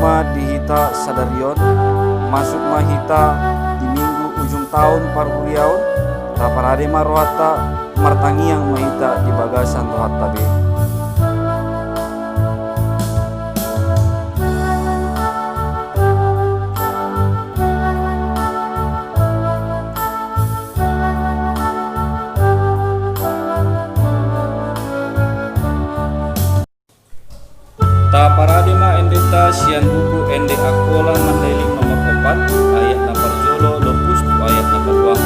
ma di hita sadarion, masuk ma hita di minggu ujung tahun parhuriaon, taparade ma rohata martangiang ma hita di bagasan rohata be. Ta parade ma endeta sian buku ende akola mandeling nomor 4 ayat na parjolo lopus tu ayat na parwah.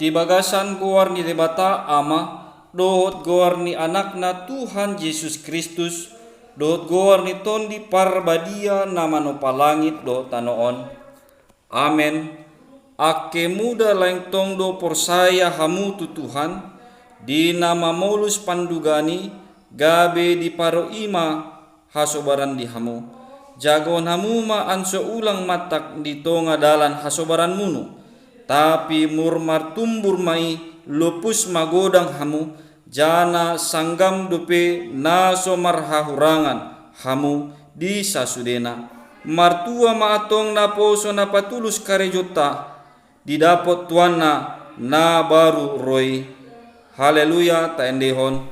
Di bagasan goar ni debata ama, dohot goar ni anakna Tuhan Yesus Kristus, dohot goar ni tondi parbadia nama no palangit do tanoon. Amen. Ake muda laing tong do porsaya hamu tu Tuhan, di nama molus pandugani, gabe di paro ima hasobaran di hamu. Jagon hamu ma anso ulang matak di tonga dalan hasobaran munu. Tapi murmar tumbur mai lupus magodang hamu, jana sanggam dupe naso marhahurangan hamu di sasudena. Martua maatong na poso na patulus karejota, didapot tuana na baru roy. Haleluya ta endehon.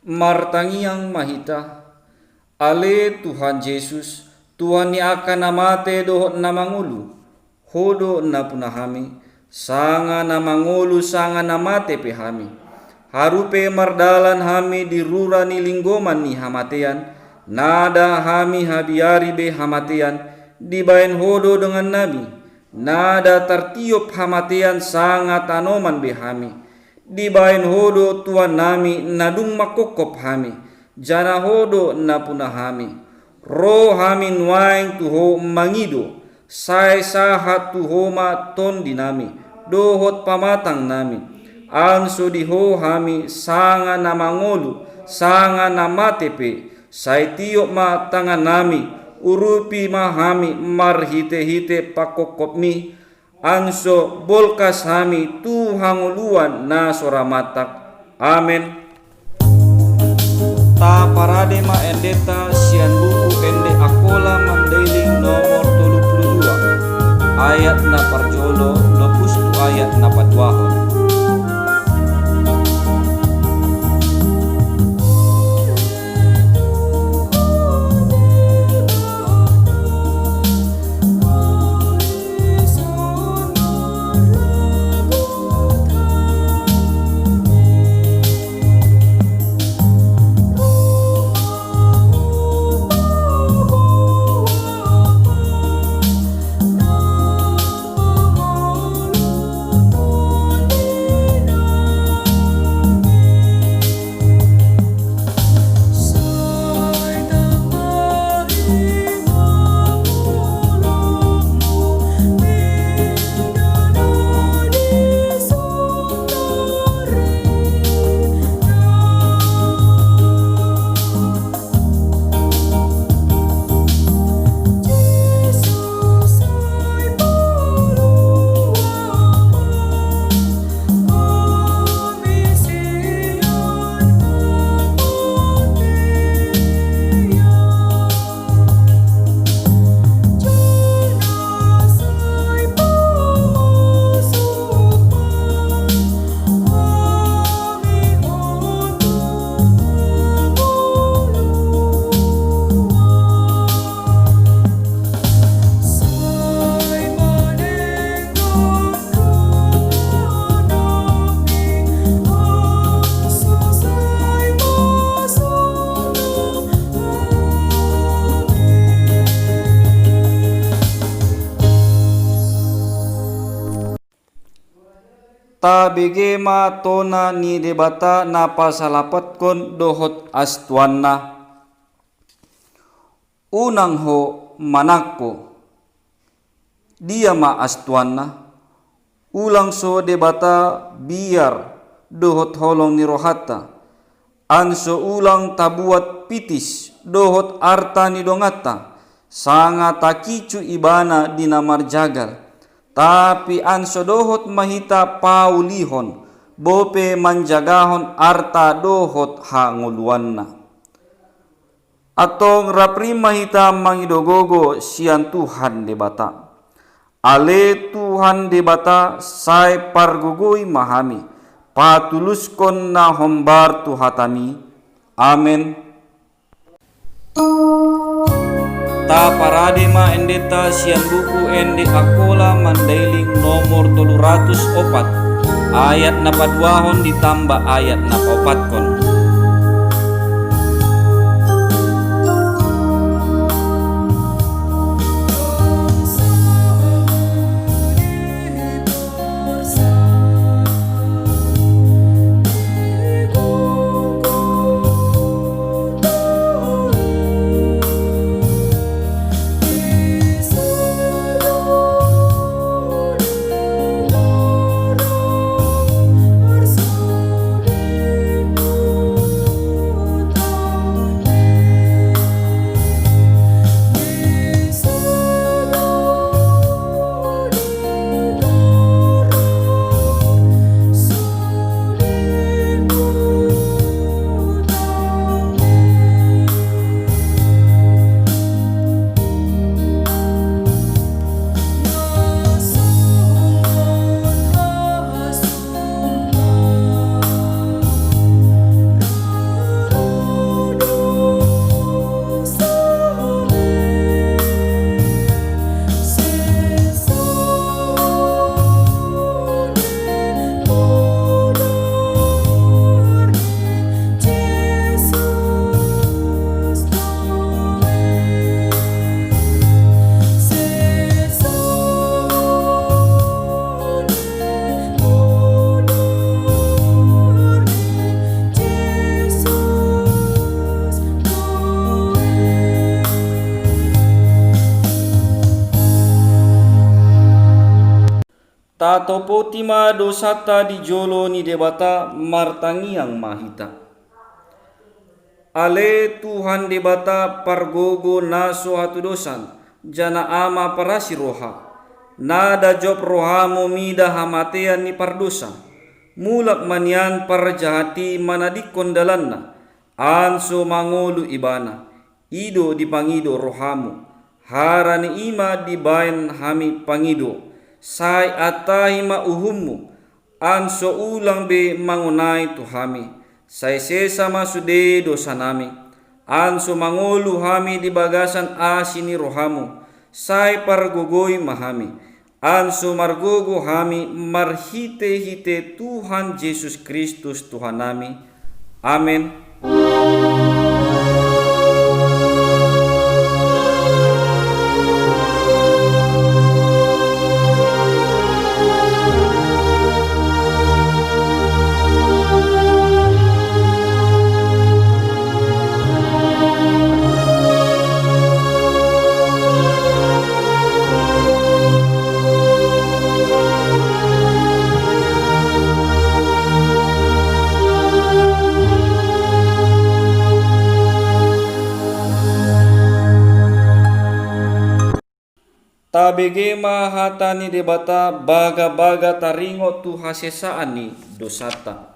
Martangiang mahita, ale Tuhan Yesus, Tuhan ni akan namate dohot na mangulu, hodo na punahami, sanga na mangulu sanga namate pe hami. Harupe mardalan hami di rura ni linggoman ni hamatean, nada hami habiari be hamatean, dibain hodo dengan nabi, nada tertiup hamatean sanga tanoman be hami. Dibain hodo tuan nami nadung makokop hami, jana hodo na punahami. Roh hami nuaing tuho mangido, sai sahat tuho ma ton dinami, dohot pamatang nami. Anso diho hami sanga na mangolu, sanga na matepe, sai tiok ma tangan nami, urupi ma hami marhite-hite pakokop mi. Anso bolkas hami tuhanguluan na soramatak. Amen. Ta parade ma endeta sian buku ende akola mandailing nomor 32 ayat na parjolo lopus tu ayat na padwahon. ta begema tona ni debata na pasalapatkon dohot astuanna. Unang ho manakko dia ma astuanna, ulang so debata biar dohot holong ni rohata, anso ulang tabuat pitis dohot arta ni dongata, sanga takicu ibana dinamar jagal, tapi anso dohot mahita paulihon, bope manjagahon arta dohot hanguluanna. Atong rapri mahita mangidogogo sian Tuhan debata. Ale Tuhan debata sai pargugui mahami, patuluskon na hombar tuhatami. Amen. Ta parade ma endeta sian buku ende akola mandailing nomor 304 ayat na paduahon ditambah ayat na paupatkon. Tato potima dosata di jolo ni debata martangiang mahita. Ale Tuhan debata pargogo naso hatu dosan, jana ama parasi roha. Nada job rohamo mida hamatean ni pardosa. Mulak manian parjahati manadikon dalanna. Anso mangolu ibana. Ido dipangido rohamo. Harani ima dibayan hami pangido. Sai atahima uhummu, anso ulang be mangunai tuhami, sai sesa masude dosa nami, anso mangolu hami di bagasan asini rohamu, sai pargogoi mahami, anso margogo hami marhite hite Tuhan Yesus Kristus Tuhan nami. Amin. Tabegema hatani debata baga-baga taringo tu hasesaan ni dosata.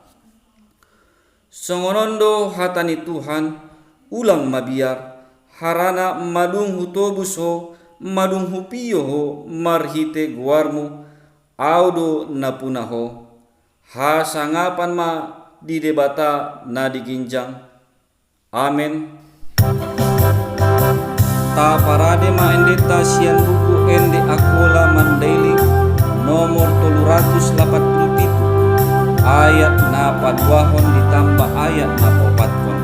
Songonondo hatani Tuhan ulang mabiar harana madung hutobus ho madung hupiyo ho marhite guarmu audo napuna ho hasangapan ma di debata na diginjang. Amen. Ta parade ma endeta sian buku ende akola mandailing nomor 387 ayat na paduahon ditambah ayat na papatkon.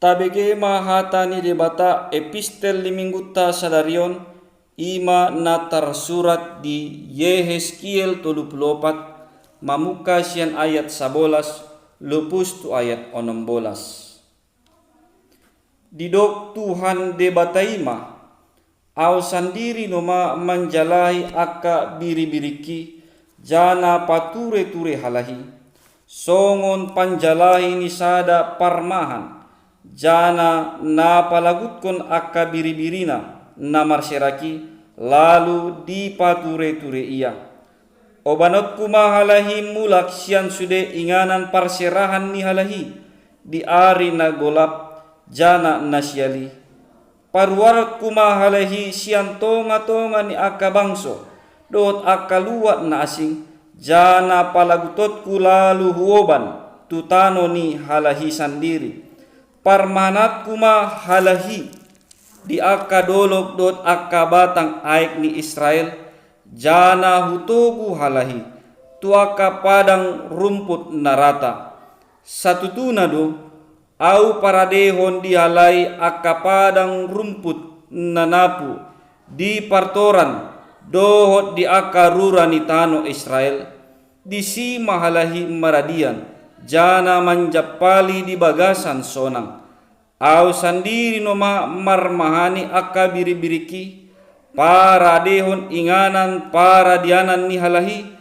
tabege mahata ni debata epistel limingguta sadarion ima natar surat di Yehezkiel 34 mamuka sian ayat 11 lupus tu ayat 16. Didok Tuhan debata ima au sandiri noma manjalai akka biri-biriki jana pature-ture halahi songon panjalahi ni sada parmahan jana na palagutkon akka biri-birina na marseraki lalu di pature-ture ia. Obanotku mahalahi mulak sian sude inganan parserahan ni halahi di ari na golap jana nasyali. Paruaratku mahalahi sian tonga-tonga ni akka bangso dot akka luat na asing jana palagutotku lalu huoban tutano ni halahi sandiri. Parmanatku mahalahi di akka dolok dot akka batang aik ni Israel jana hutogu halahi tuaka padang rumput narata satutuna do au paradehon dihalai akka padang rumput nanapu di partoran dohot di akka rurani tano Israel di si mahalahi maradian jana manjapali di bagasan sonang au sandiri noma marmahani akka biri-biriki para dehon inganan para dianan ni halahi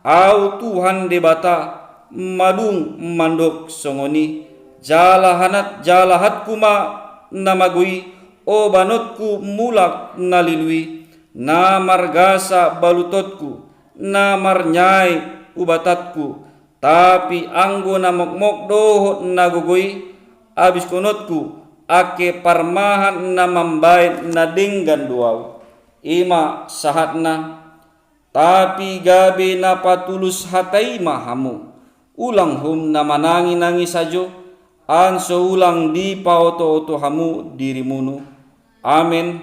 au Tuhan debata madung mandok songoni jalahat kuma namagui o banotku mulak nalilui na margasa balutotku na marnyai ubatatku tapi anggo na mokmok dohot nagugui abis konotku ake parmahan na mambain na denggan duau ima sahatna tapi gabe na patulus hatai mahamu ulang hum na manangi-nangi sajo anso ulang di paoto-oto hamu dirimunu. Amin.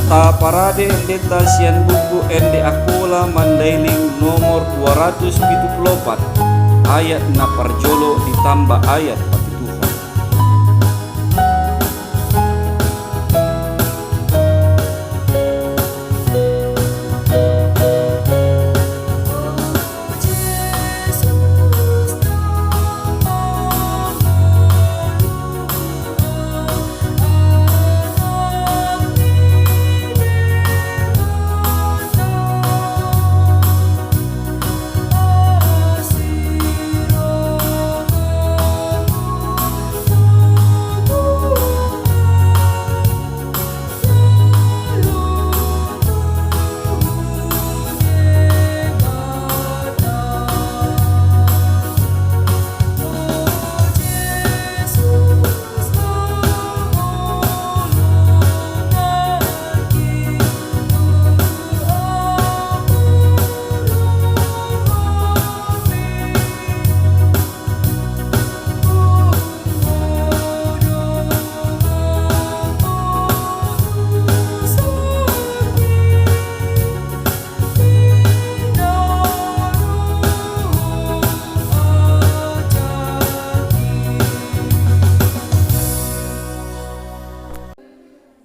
Ta parade endeta sian buku ende akola mandailing nomor 274 ayat na parjolo ditambah ayat pati Tuhan.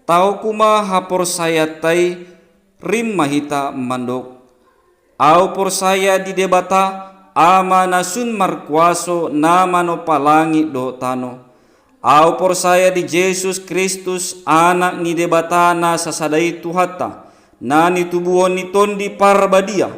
Tau kuma hapor saya tai rim mahita mandok au por saya di debata ama nasun markuaso nama no palangi do tano au por saya di Yesus Kristus anak ni debata na sasadai tuhata nani tubuhon ni tondi parbadia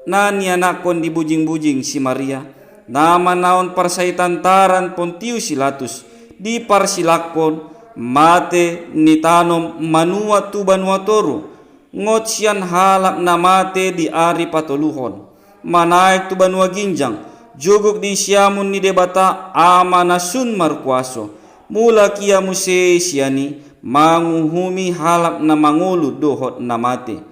nani anakon di bujing-bujing si Maria nama naon parsaitan taran Pontius Pilatus di parsilakon mate ni tanom manua tu banua toru ngot sian halak na mate di ari patoluhon manaik tu banua ginjang juguk di siamun ni debata ama nasun markuaso mula kia muse siani manguhumi halak na mangulu dohot na mate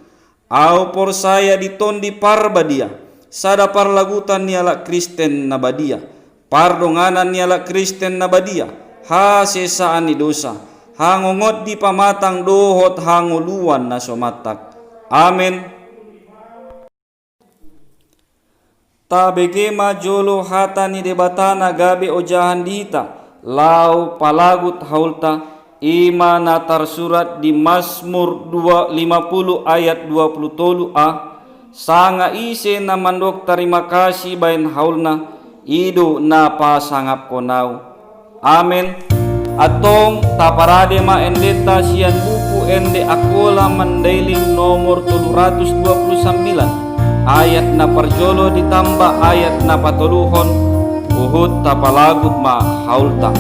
au por saya ditondi parbadia sada parlagutan ni ala Kristen na badia pardonganan ni ala Kristen na badia ha sesaan ni dosa hangongot di pamatang dohot hanguluan na somatak. Amen. ta begema jolo hatani debatana gabe ojahan dihita lau palagut haulta ima na tersurat di Mazmur 50 ayat 23a sanga ise na mandok terima kasih bain haulna idu na pasangap konau. Amin. Atong taparade ma endeta sian buku ende akola mandailing nomor 329 ayat na parjolo ditambah ayat na patoluhon uhud tapalagut ma haulta.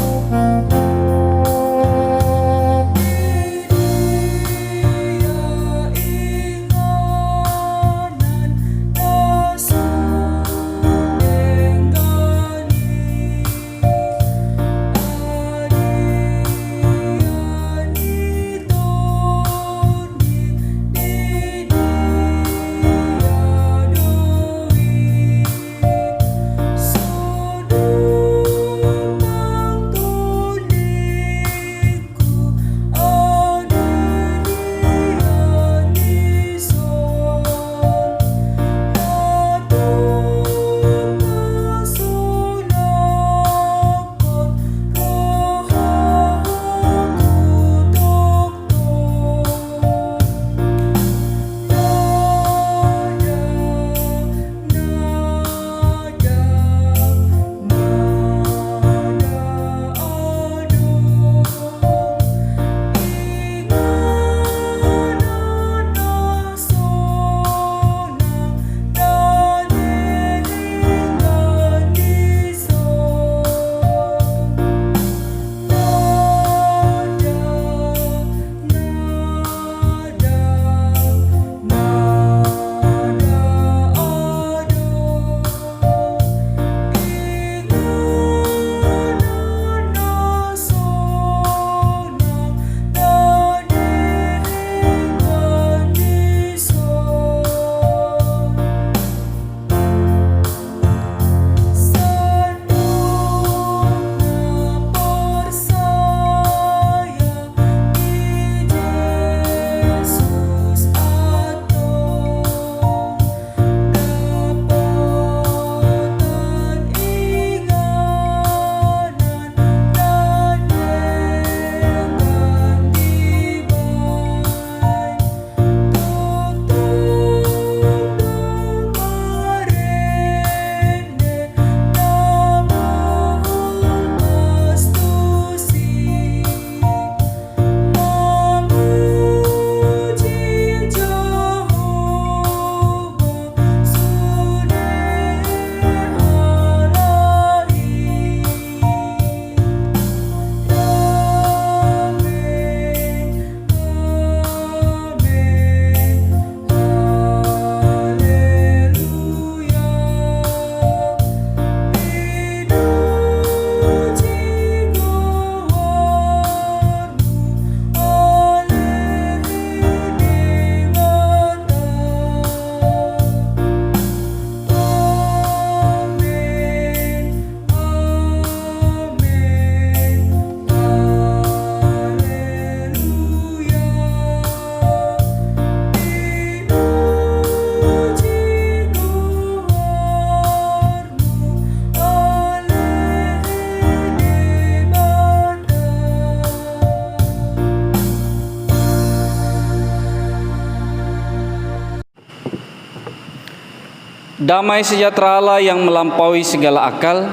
Damai sejahtera Allah yang melampaui segala akal,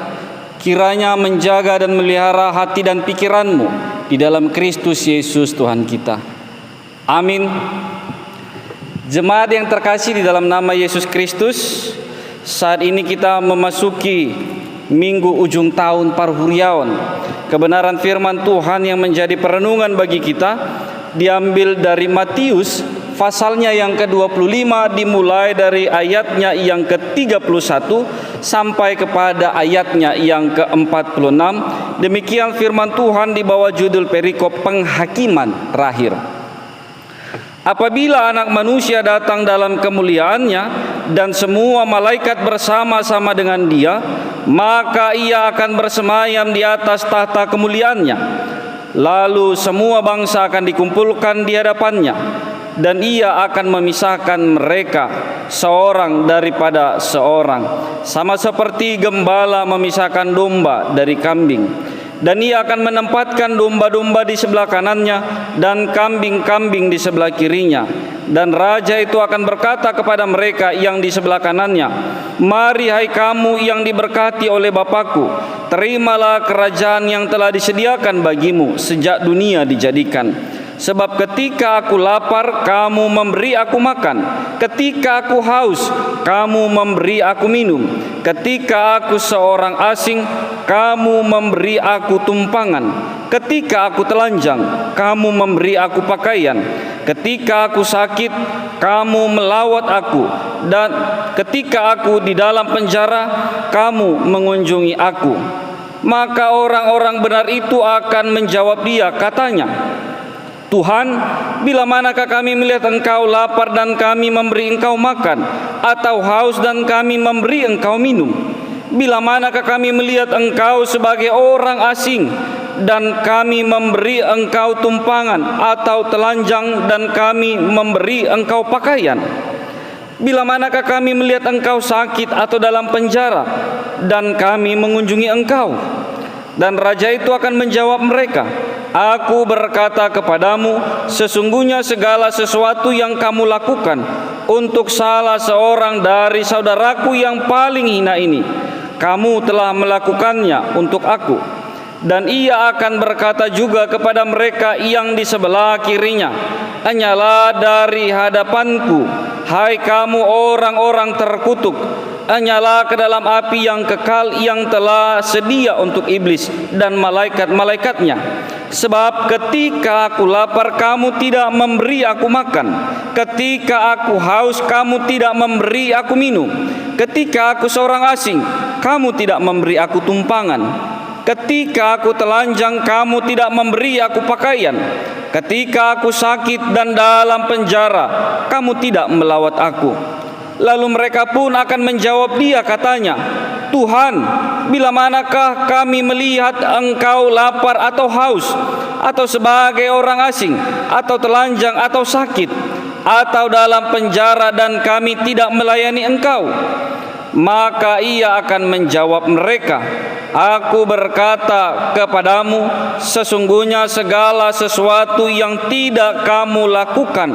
kiranya menjaga dan melihara hati dan pikiranmu di dalam Kristus Yesus Tuhan kita. Amin. Jemaat yang terkasih di dalam nama Yesus Kristus, saat ini kita memasuki minggu ujung tahun Parhuriawan. Kebenaran firman Tuhan yang menjadi perenungan bagi kita diambil dari Matius pasalnya yang ke-25, dimulai dari ayatnya yang ke-31 sampai kepada ayatnya yang ke-46. Demikian firman Tuhan di bawah judul perikop penghakiman terakhir. Apabila anak manusia datang dalam kemuliaannya dan semua malaikat bersama-sama dengan dia, maka ia akan bersemayam di atas tahta kemuliaannya. Lalu semua bangsa akan dikumpulkan di hadapannya, dan Ia akan memisahkan mereka seorang daripada seorang, sama seperti gembala memisahkan domba dari kambing. Dan Ia akan menempatkan domba-domba di sebelah kanannya dan kambing-kambing di sebelah kirinya. Dan Raja itu akan berkata kepada mereka yang di sebelah kanannya, "Mari hai kamu yang diberkati oleh Bapakku, terimalah kerajaan yang telah disediakan bagimu sejak dunia dijadikan. Sebab ketika aku lapar, kamu memberi aku makan. Ketika aku haus, kamu memberi aku minum. Ketika aku seorang asing, kamu memberi aku tumpangan. Ketika aku telanjang, kamu memberi aku pakaian. Ketika aku sakit, kamu melawat aku. Dan ketika aku di dalam penjara, kamu mengunjungi aku." Maka orang-orang benar itu akan menjawab dia, katanya, "Tuhan, bila manakah kami melihat Engkau lapar dan kami memberi Engkau makan, atau haus dan kami memberi Engkau minum? Bila manakah kami melihat Engkau sebagai orang asing dan kami memberi Engkau tumpangan, atau telanjang dan kami memberi Engkau pakaian? Bila manakah kami melihat Engkau sakit atau dalam penjara dan kami mengunjungi Engkau?" Dan Raja itu akan menjawab mereka, "Aku berkata kepadamu, sesungguhnya segala sesuatu yang kamu lakukan untuk salah seorang dari saudaraku yang paling hina ini, kamu telah melakukannya untuk aku." Dan Ia akan berkata juga kepada mereka yang di sebelah kirinya, "Hanyalah dari hadapanku, hai kamu orang-orang terkutuk, hanyalah ke dalam api yang kekal yang telah sedia untuk iblis dan malaikat-malaikatnya. Sebab ketika aku lapar, kamu tidak memberi aku makan. Ketika aku haus, kamu tidak memberi aku minum. Ketika aku seorang asing, kamu tidak memberi aku tumpangan. Ketika aku telanjang, kamu tidak memberi aku pakaian. Ketika aku sakit dan dalam penjara, kamu tidak melawat aku." Lalu mereka pun akan menjawab dia, katanya, "Tuhan, bila manakah kami melihat Engkau lapar atau haus, atau sebagai orang asing, atau telanjang, atau sakit, atau dalam penjara dan kami tidak melayani Engkau?" Maka Ia akan menjawab mereka, "Aku berkata kepadamu, sesungguhnya segala sesuatu yang tidak kamu lakukan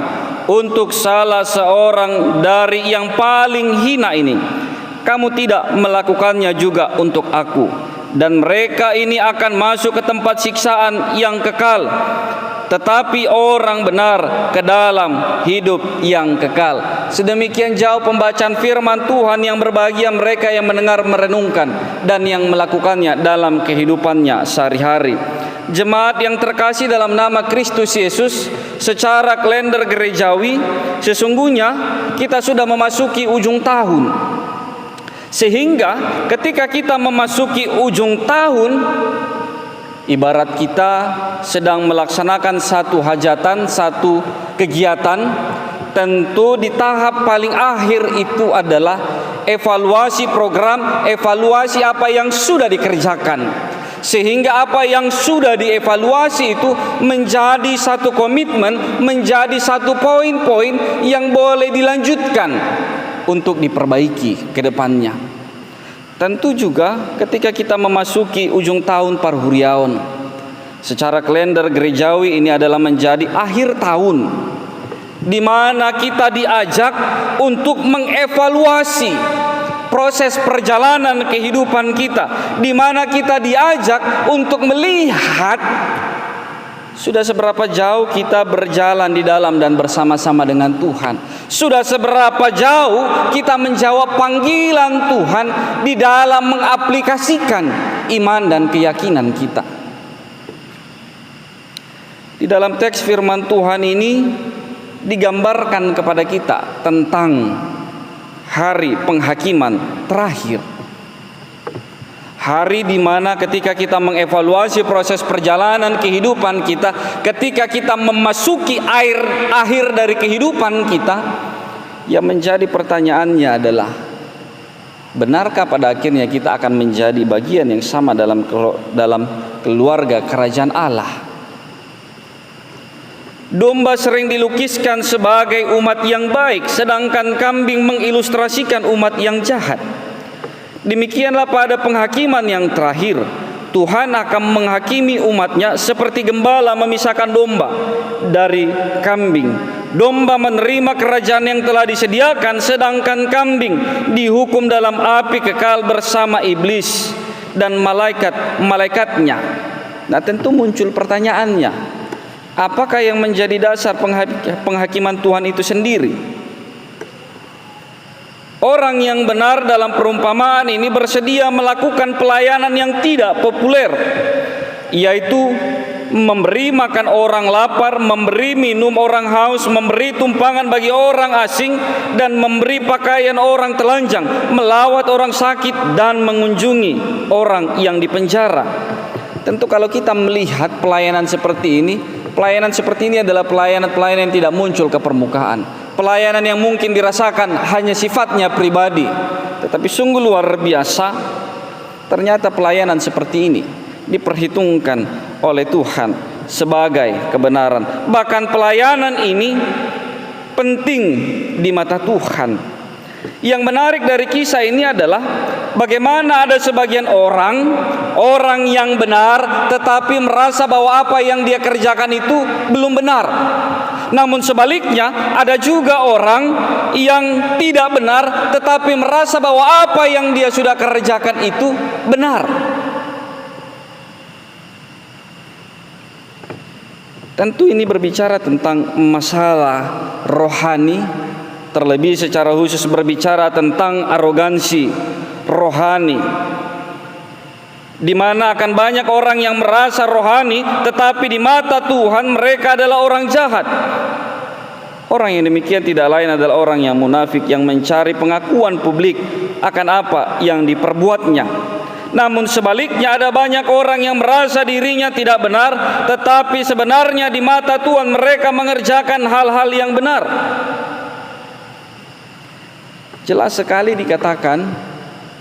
untuk salah seorang dari yang paling hina ini, kamu tidak melakukannya juga untuk aku." Dan mereka ini akan masuk ke tempat siksaan yang kekal, tetapi orang benar ke dalam hidup yang kekal. Sedemikian jauh pembacaan firman Tuhan yang berbahagia mereka yang mendengar, merenungkan, dan yang melakukannya dalam kehidupannya sehari-hari. Jemaat yang terkasih dalam nama Kristus Yesus, secara kalender gerejawi, sesungguhnya kita sudah memasuki ujung tahun. Sehingga ketika kita memasuki ujung tahun, ibarat kita sedang melaksanakan satu hajatan, satu kegiatan. Tentu di tahap paling akhir itu adalah evaluasi program, evaluasi apa yang sudah dikerjakan. Sehingga apa yang sudah dievaluasi itu menjadi satu komitmen, menjadi satu poin-poin yang boleh dilanjutkan untuk diperbaiki ke depannya. Tentu juga ketika kita memasuki ujung tahun Parhuriaon, secara kalender gerejawi ini adalah menjadi akhir tahun, di mana kita diajak untuk mengevaluasi proses perjalanan kehidupan kita, di mana kita diajak untuk melihat sudah seberapa jauh kita berjalan di dalam dan bersama-sama dengan Tuhan. Sudah seberapa jauh kita menjawab panggilan Tuhan di dalam mengaplikasikan iman dan keyakinan kita. Di dalam teks firman Tuhan ini digambarkan kepada kita tentang hari penghakiman terakhir. Hari di mana ketika kita mengevaluasi proses perjalanan kehidupan kita, ketika kita memasuki akhir dari kehidupan kita, yang menjadi pertanyaannya adalah, benarkah pada akhirnya kita akan menjadi bagian yang sama dalam keluarga kerajaan Allah? Domba sering dilukiskan sebagai umat yang baik, sedangkan kambing mengilustrasikan umat yang jahat. Demikianlah pada penghakiman yang terakhir, Tuhan akan menghakimi umatnya seperti gembala memisahkan domba dari kambing. Domba menerima kerajaan yang telah disediakan, sedangkan kambing dihukum dalam api kekal bersama iblis dan malaikat-malaikatnya. Nah, tentu muncul pertanyaannya, apakah yang menjadi dasar penghakiman Tuhan itu sendiri? Orang yang benar dalam perumpamaan ini bersedia melakukan pelayanan yang tidak populer, yaitu memberi makan orang lapar, memberi minum orang haus, memberi tumpangan bagi orang asing, dan memberi pakaian orang telanjang, melawat orang sakit, dan mengunjungi orang yang dipenjara. Tentu kalau kita melihat pelayanan seperti ini adalah pelayanan yang tidak muncul ke permukaan. Pelayanan yang mungkin dirasakan hanya sifatnya pribadi, tetapi sungguh luar biasa. Ternyata pelayanan seperti ini diperhitungkan oleh Tuhan sebagai kebenaran. Bahkan pelayanan ini penting di mata Tuhan. Yang menarik dari kisah ini adalah bagaimana ada sebagian orang yang benar tetapi merasa bahwa apa yang dia kerjakan itu belum benar. Namun sebaliknya ada juga orang yang tidak benar tetapi merasa bahwa apa yang dia sudah kerjakan itu benar. Tentu ini berbicara tentang masalah rohani, terlebih secara khusus berbicara tentang arogansi rohani, di mana akan banyak orang yang merasa rohani tetapi di mata Tuhan mereka adalah orang jahat. Orang yang demikian tidak lain adalah orang yang munafik, yang mencari pengakuan publik akan apa yang diperbuatnya. Namun sebaliknya ada banyak orang yang merasa dirinya tidak benar, tetapi sebenarnya di mata Tuhan mereka mengerjakan hal-hal yang benar. Jelas sekali dikatakan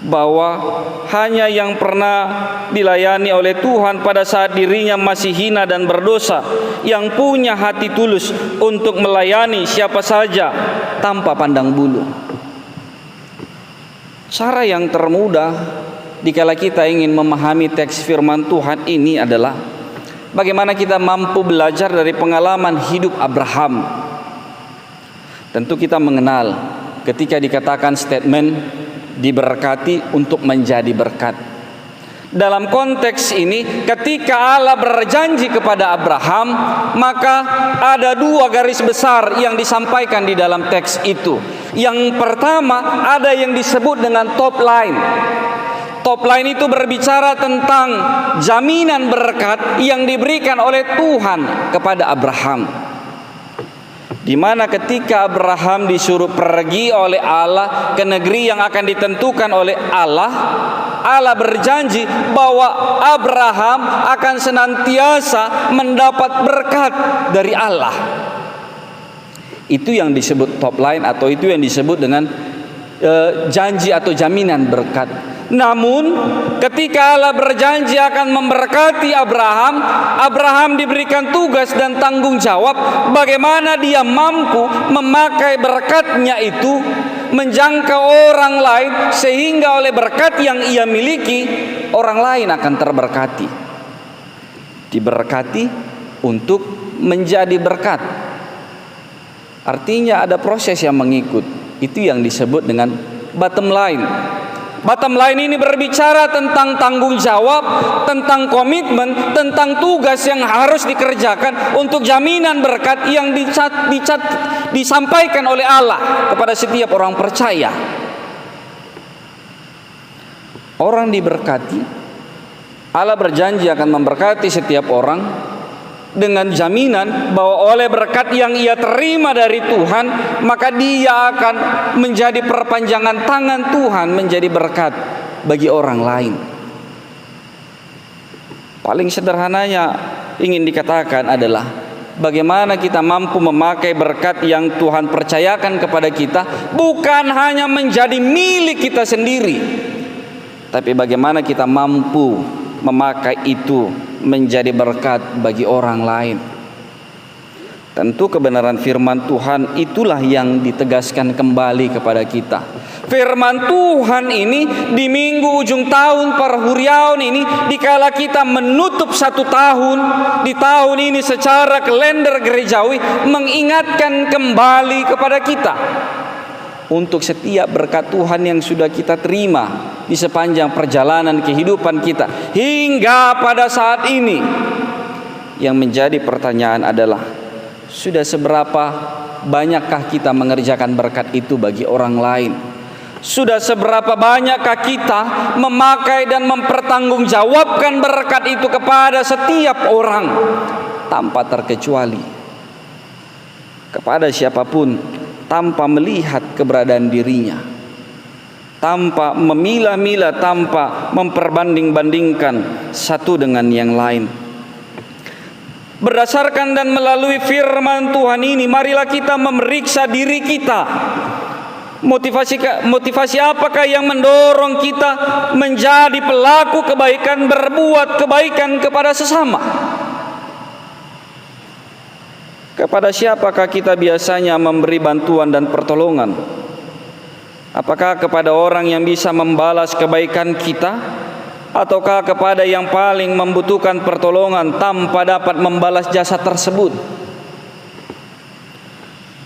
bahwa hanya yang pernah dilayani oleh Tuhan pada saat dirinya masih hina dan berdosa, yang punya hati tulus untuk melayani siapa saja tanpa pandang bulu. Cara yang termudah dikala kita ingin memahami teks firman Tuhan ini adalah bagaimana kita mampu belajar dari pengalaman hidup Abraham. Tentu kita mengenal ketika dikatakan statement diberkati untuk menjadi berkat. Dalam konteks ini, ketika Allah berjanji kepada Abraham, maka ada dua garis besar yang disampaikan di dalam teks itu. Yang pertama, ada yang disebut dengan top line. Top line itu berbicara tentang jaminan berkat yang diberikan oleh Tuhan kepada Abraham, di mana ketika Abraham disuruh pergi oleh Allah ke negeri yang akan ditentukan oleh Allah, Allah berjanji bahwa Abraham akan senantiasa mendapat berkat dari Allah. Itu yang disebut top line, atau itu yang disebut dengan janji atau jaminan berkat. Namun ketika Allah berjanji akan memberkati Abraham, Abraham diberikan tugas dan tanggung jawab bagaimana dia mampu memakai berkatnya itu menjangkau orang lain, sehingga oleh berkat yang ia miliki orang lain akan terberkati. Diberkati untuk menjadi berkat. Artinya ada proses yang mengikut. Itu yang disebut dengan bottom line. Bottom line ini berbicara tentang tanggung jawab, tentang komitmen, tentang tugas yang harus dikerjakan untuk jaminan berkat yang disampaikan oleh Allah kepada setiap orang percaya. Orang diberkati, Allah berjanji akan memberkati setiap orang dengan jaminan bahwa oleh berkat yang ia terima dari Tuhan, maka dia akan menjadi perpanjangan tangan Tuhan, menjadi berkat bagi orang lain. Paling sederhananya ingin dikatakan adalah bagaimana kita mampu memakai berkat yang Tuhan percayakan kepada kita, bukan hanya menjadi milik kita sendiri, tapi bagaimana kita mampu memakai itu menjadi berkat bagi orang lain. Tentu kebenaran firman Tuhan itulah yang ditegaskan kembali kepada kita. Firman Tuhan ini di minggu ujung tahun Perhuriaun ini, dikala kita menutup satu tahun, di tahun ini secara kalender gerejawi mengingatkan kembali kepada kita untuk setiap berkat Tuhan yang sudah kita terima di sepanjang perjalanan kehidupan kita hingga pada saat ini. Yang menjadi pertanyaan adalah, sudah seberapa banyakkah kita mengerjakan berkat itu bagi orang lain? Sudah seberapa banyakkah kita memakai dan mempertanggungjawabkan berkat itu kepada setiap orang tanpa terkecuali, kepada siapapun, tanpa melihat keberadaan dirinya, tanpa memilah-milah, tanpa memperbanding-bandingkan satu dengan yang lain. Berdasarkan dan melalui firman Tuhan ini, marilah kita memeriksa diri kita. Motivasi apakah yang mendorong kita menjadi pelaku kebaikan, berbuat kebaikan kepada sesama? Kepada siapakah kita biasanya memberi bantuan dan pertolongan? Apakah kepada orang yang bisa membalas kebaikan kita? Ataukah kepada yang paling membutuhkan pertolongan tanpa dapat membalas jasa tersebut?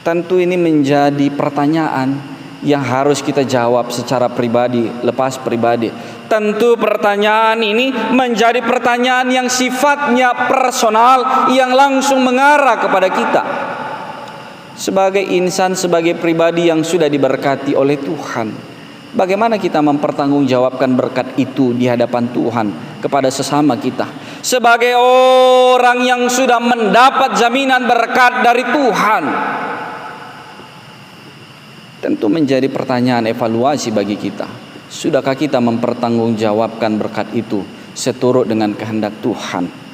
Tentu ini menjadi pertanyaan yang harus kita jawab secara pribadi, lepas pribadi. Tentu pertanyaan ini menjadi pertanyaan yang sifatnya personal, yang langsung mengarah kepada kita sebagai insan, sebagai pribadi yang sudah diberkati oleh Tuhan. Bagaimana kita mempertanggungjawabkan berkat itu di hadapan Tuhan kepada sesama kita? Sebagai orang yang sudah mendapat jaminan berkat dari Tuhan, tentu menjadi pertanyaan evaluasi bagi kita. Sudahkah kita mempertanggungjawabkan berkat itu seturut dengan kehendak Tuhan?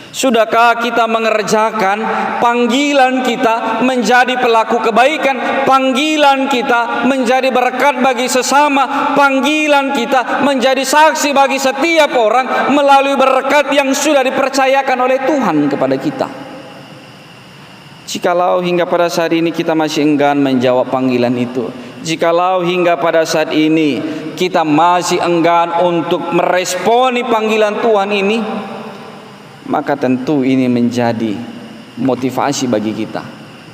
Sudahkah kita mengerjakan panggilan kita menjadi pelaku kebaikan, panggilan kita menjadi berkat bagi sesama, panggilan kita menjadi saksi bagi setiap orang melalui berkat yang sudah dipercayakan oleh Tuhan kepada kita? Jikalau hingga pada saat ini kita masih enggan menjawab panggilan itu, jikalau hingga pada saat ini kita masih enggan untuk meresponi panggilan Tuhan ini, maka tentu ini menjadi motivasi bagi kita.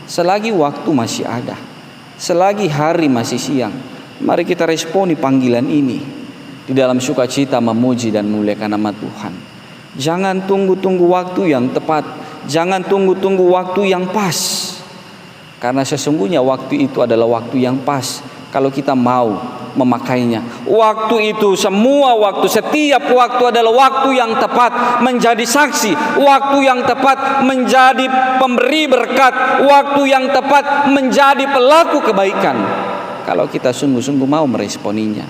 Selagi waktu masih ada, selagi hari masih siang, mari kita responi panggilan ini di dalam sukacita memuji dan memuliakan nama Tuhan. Jangan tunggu-tunggu waktu yang tepat, jangan tunggu-tunggu waktu yang pas, karena sesungguhnya waktu itu adalah waktu yang pas kalau kita mau memakainya. Waktu itu, semua waktu, setiap waktu adalah waktu yang tepat menjadi saksi, waktu yang tepat menjadi pemberi berkat, waktu yang tepat menjadi pelaku kebaikan kalau kita sungguh-sungguh mau meresponinya.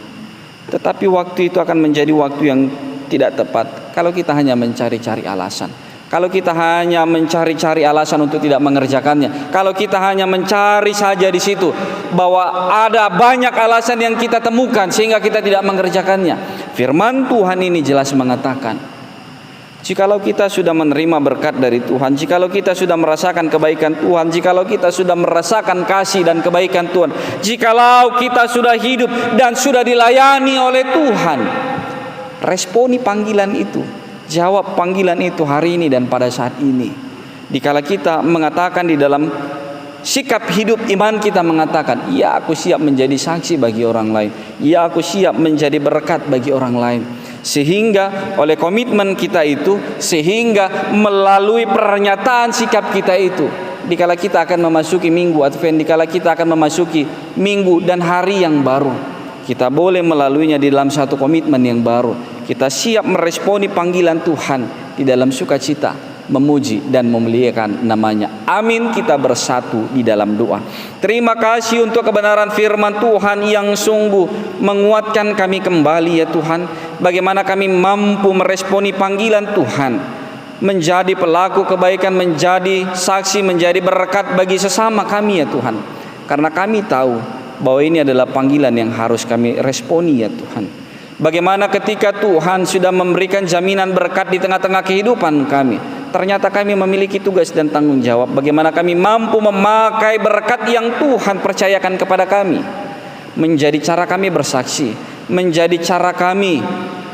Tetapi waktu itu akan menjadi waktu yang tidak tepat kalau kita hanya mencari-cari alasan, kalau kita hanya mencari-cari alasan untuk tidak mengerjakannya, kalau kita hanya mencari saja di situ bahwa ada banyak alasan yang kita temukan sehingga kita tidak mengerjakannya. Firman Tuhan ini jelas mengatakan, jikalau kita sudah menerima berkat dari Tuhan, jikalau kita sudah merasakan kebaikan Tuhan, jikalau kita sudah merasakan kasih dan kebaikan Tuhan, jikalau kita sudah hidup dan sudah dilayani oleh Tuhan, responi panggilan itu, jawab panggilan itu hari ini dan pada saat ini. Dikala kita mengatakan di dalam sikap hidup iman kita mengatakan, ya aku siap menjadi saksi bagi orang lain, ya aku siap menjadi berkat bagi orang lain. Sehingga oleh komitmen kita itu, sehingga melalui pernyataan sikap kita itu, dikala kita akan memasuki minggu Advent, dikala kita akan memasuki minggu dan hari yang baru, kita boleh melaluinya di dalam satu komitmen yang baru. Kita siap meresponi panggilan Tuhan di dalam sukacita, memuji dan memuliakan namanya. Amin. Kita bersatu di dalam doa. Terima kasih untuk kebenaran firman Tuhan yang sungguh menguatkan kami kembali ya Tuhan. Bagaimana kami mampu meresponi panggilan Tuhan, menjadi pelaku kebaikan, menjadi saksi, menjadi berkat bagi sesama kami ya Tuhan. Karena kami tahu bahwa ini adalah panggilan yang harus kami responi ya Tuhan. Bagaimana ketika Tuhan sudah memberikan jaminan berkat di tengah-tengah kehidupan kami, ternyata kami memiliki tugas dan tanggung jawab. Bagaimana kami mampu memakai berkat yang Tuhan percayakan kepada kami, menjadi cara kami bersaksi, menjadi cara kami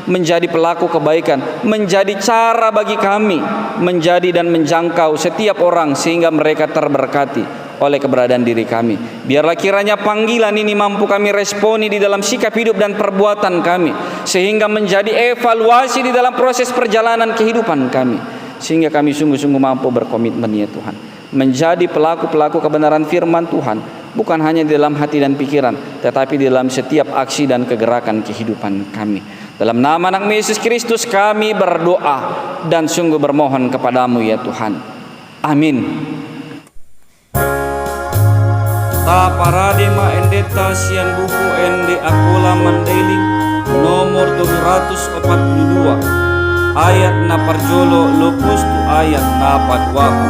menjadi pelaku kebaikan, menjadi cara bagi kami menjadi dan menjangkau setiap orang sehingga mereka terberkati oleh keberadaan diri kami. Biarlah kiranya panggilan ini mampu kami responi di dalam sikap hidup dan perbuatan kami, sehingga menjadi evaluasi di dalam proses perjalanan kehidupan kami, sehingga kami sungguh-sungguh mampu berkomitmen ya Tuhan, menjadi pelaku-pelaku kebenaran firman Tuhan, bukan hanya di dalam hati dan pikiran, tetapi di dalam setiap aksi dan kegerakan kehidupan kami. Dalam nama anak Yesus Kristus kami berdoa dan sungguh bermohon kepadamu ya Tuhan. Amin. Ta paradema endeta sian buku ende akola mandailing nomor 742 ayat na parjolo lopus tu ayat na padwaho.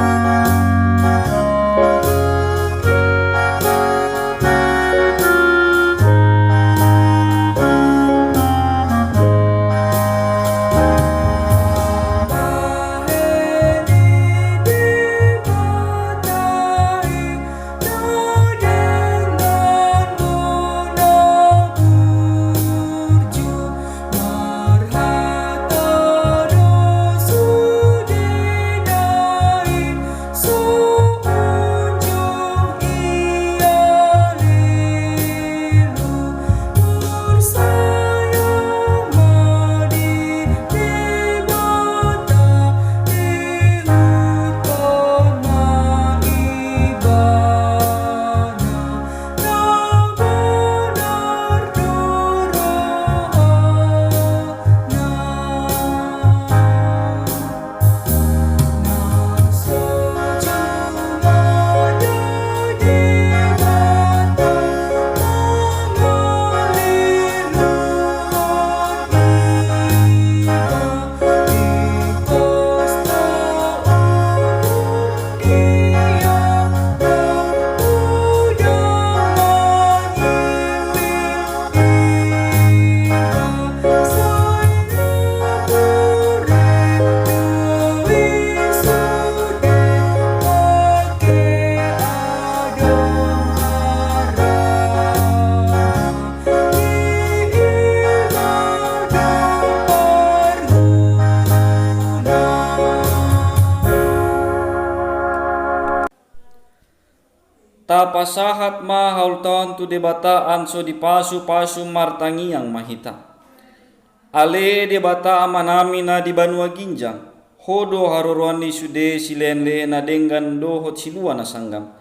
Tapasahat mahal tahun tu debataan so di pasu martangi yang mahita. Ale debata amanami na di Banua Ginjang. Hodo haruruani sude silenle na dengan dohot silua na sanggam.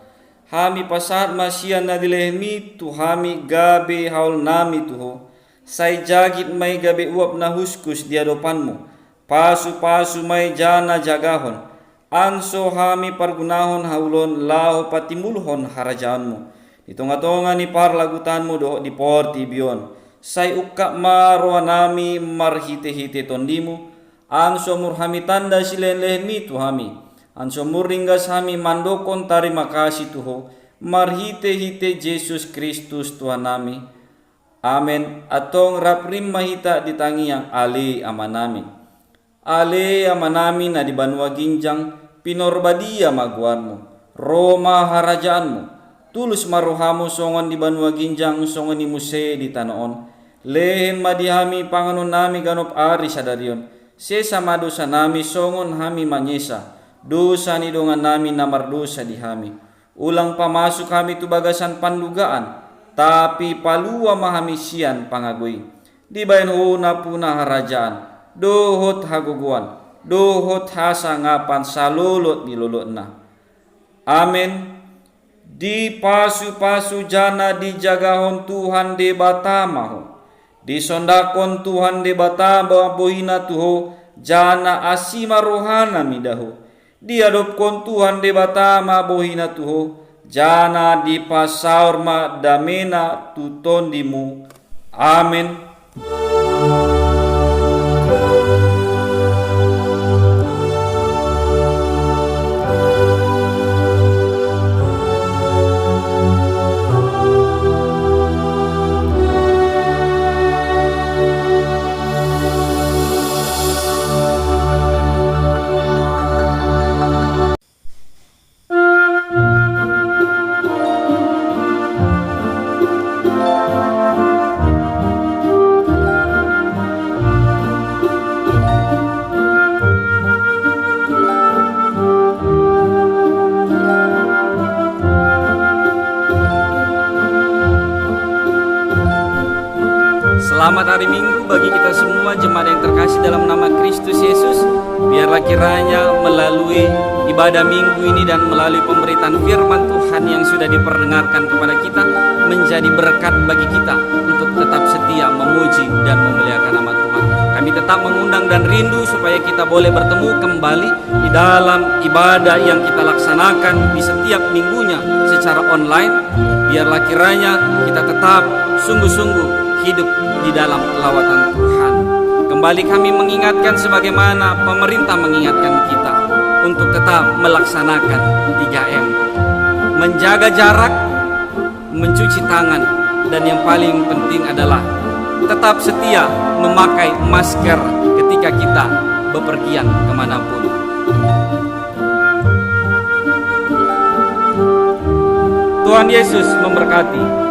Hami pasahat masian na dilehmi tu hami gabe haul nami tuho. Sai jagit mai gabe uap na huskus di hadapanmu. Pasu mai jana jagahon. Anso hami pargunahon haulon lao patimulhon harajaanmu. Di tonga-tonga ni parlagutanmu do di porti bion. Sai ukka marwanami marhite-hite tondimu. Anso murhami tanda silenlehmi tu hami. Anso murringgas hami mandokon tarima kasih tuho. Marhite-hite Yesus Kristus Tuhan nami. Amen. Atong raprim mahita ditangi yang ale amanami. Ale amanami na di Banua Ginjang. Pinorbadia maguanmu, Roma harajaanmu, tulus maruhamu songon di Banua Ginjang, songon ni Muse di Tanoon, lehen madihami panganon nami ganop ari sadarion, sesama dosa nami songon hami manyesa, dosa ni dongan nami namar dosa di hami, ulang pamasuk kami tu bagasan pandugaan, tapi palua mahami sian pangagui, di bayan huna punah harajaan, dohot haguguan, dohot hasangapan salulot nilulot na. Amen. Di pasu jana dijagahon Tuhan de batamaho. Di sondakon Tuhan de batama bohina tuho jana asima rohana midaho. Di adopkon Tuhan de batama bohina tuho jana di pasaurma damena tutondimu. Amen. bagi kita semua jemaat yang terkasih dalam nama Kristus Yesus. Biarlah kiranya melalui ibadah minggu ini dan melalui pemberitaan firman Tuhan yang sudah diperdengarkan kepada kita menjadi berkat bagi kita untuk tetap setia memuji dan memuliakan nama Tuhan. Kami tetap mengundang dan rindu supaya kita boleh bertemu kembali di dalam ibadah yang kita laksanakan di setiap minggunya secara online. Biarlah kiranya kita tetap sungguh-sungguh hidup di dalam lawatan Tuhan. Kembali kami mengingatkan sebagaimana pemerintah mengingatkan kita untuk tetap melaksanakan 3M. Menjaga jarak, mencuci tangan, dan yang paling penting adalah tetap setia memakai masker ketika kita bepergian kemanapun. Tuhan Yesus memberkati.